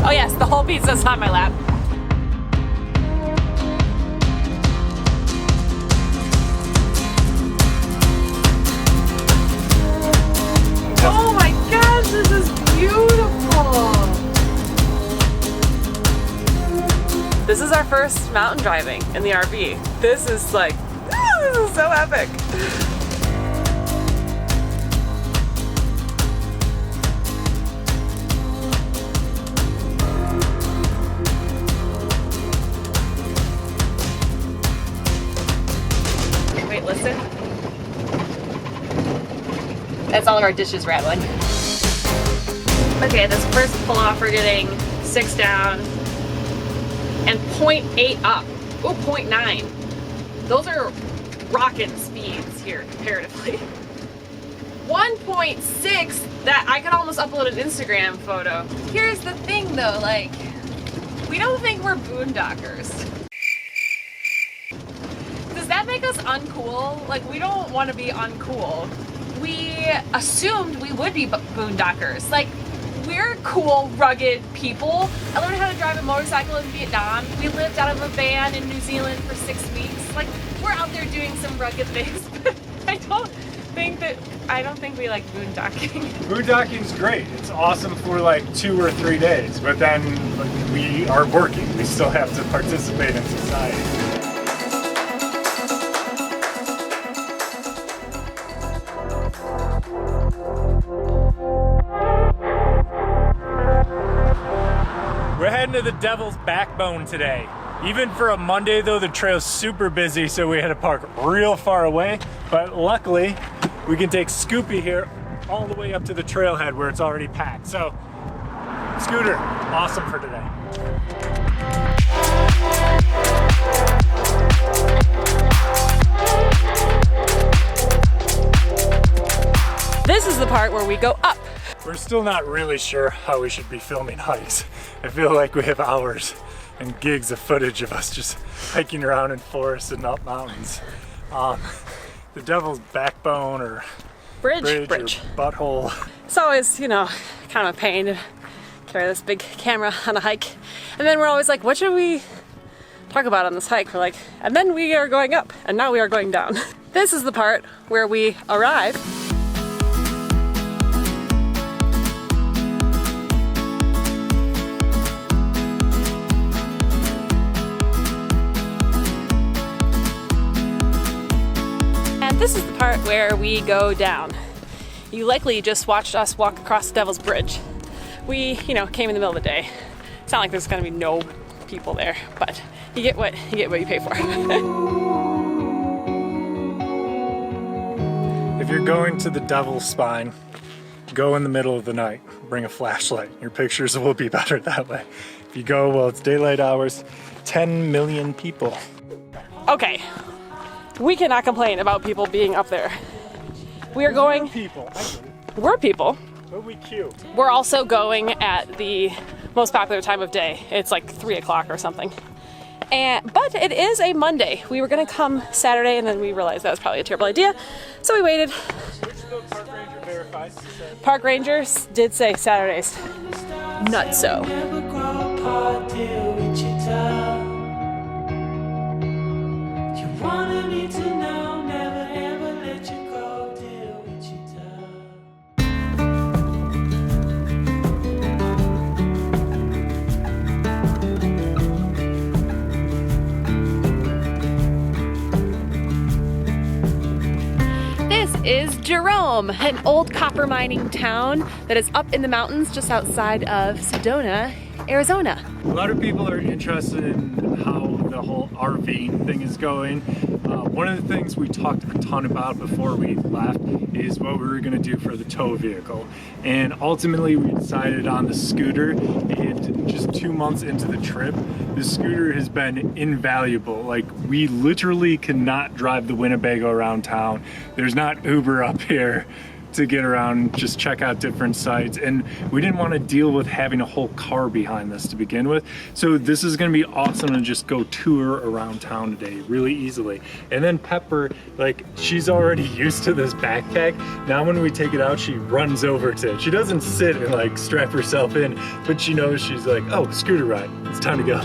Oh yes, the whole pizza's on my lap. Oh my gosh, this is beautiful. This is our first mountain driving in the RV. This is like, this is so epic. Wait, listen. That's all of our dishes rattling. Okay, this first pull off, we're getting 6 down and 0.8 up. Oh, 0.9. Those are rockin' speeds here comparatively. 1.6, that I could almost upload an Instagram photo. Here's the thing though, like, we don't think we're boondockers. Does that make us uncool? Like, we don't want to be uncool. We assumed we would be boondockers. Like, we're cool, rugged people. I learned how to drive a motorcycle in Vietnam. We lived out of a van in New Zealand for 6 weeks. Like, we're out there doing some rugged things. I don't think we like boondocking. Boondocking's great. It's awesome for like 2 or 3 days, but then we are working. We still have to participate in society. We're heading to the Devil's Backbone today. Even for a Monday though, the trail's super busy, so we had to park real far away. But luckily, we can take Scoopy here all the way up to the trailhead where it's already packed. So, scooter, awesome for today. This is the part where we go up. We're still not really sure how we should be filming hikes. I feel like we have hours and gigs of footage of us just hiking around in forests and up mountains. The Devil's Backbone or bridge or butthole. It's always, you know, kind of a pain to carry this big camera on a hike. And then we're always like, what should we talk about on this hike? We're like, and then we are going up and now we are going down. This is the part where we arrive. This is the part where we go down. You likely just watched us walk across the Devil's Bridge. We, you know, came in the middle of the day. It's not like there's gonna be no people there, but you get what you pay for. If you're going to the Devil's Spine, go in the middle of the night. Bring a flashlight. Your pictures will be better that way. If you go while it's daylight hours, 10 million people. Okay. We cannot complain about people being up there. We are going. We're people. But we cute. We're also going at the most popular time of day. It's like 3 o'clock or something. But it is a Monday. We were gonna come Saturday and then we realized that was probably a terrible idea. So we waited. Which the park ranger verified. Park rangers did say Saturdays. Not so. Is Jerome, an old copper mining town that is up in the mountains just outside of Sedona, Arizona. A lot of people are interested in how the whole RV thing is going. One of the things we talked a ton about before we left is what we were going to do for the tow vehicle. And ultimately we decided on the scooter, and just 2 months into the trip, the scooter has been invaluable. Like, we literally cannot drive the Winnebago around town. There's not Uber up here. to get around, just check out different sites, and we didn't want to deal with having a whole car behind this to begin with. So this is going to be awesome to just go tour around town today really easily. And then Pepper, like, she's already used to this backpack. Now when we take it out, she runs over to it. She doesn't sit and like strap herself in, but she knows, she's like, oh, scooter ride, it's time to go.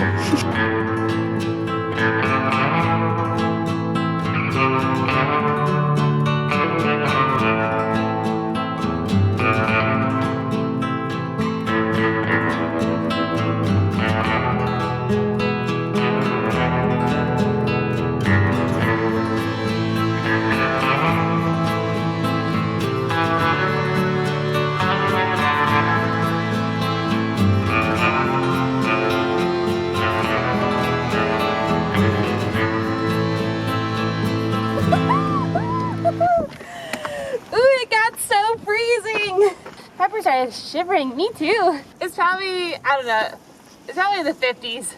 Pepper started shivering. Me too. It's probably, I don't know, it's probably the 50s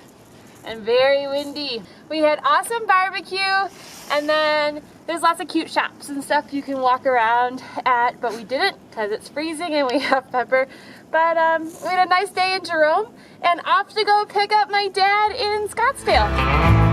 and very windy. We had awesome barbecue, and then there's lots of cute shops and stuff you can walk around at, but we didn't because it's freezing and we have Pepper. But we had a nice day in Jerome and off to go pick up my dad in Scottsdale.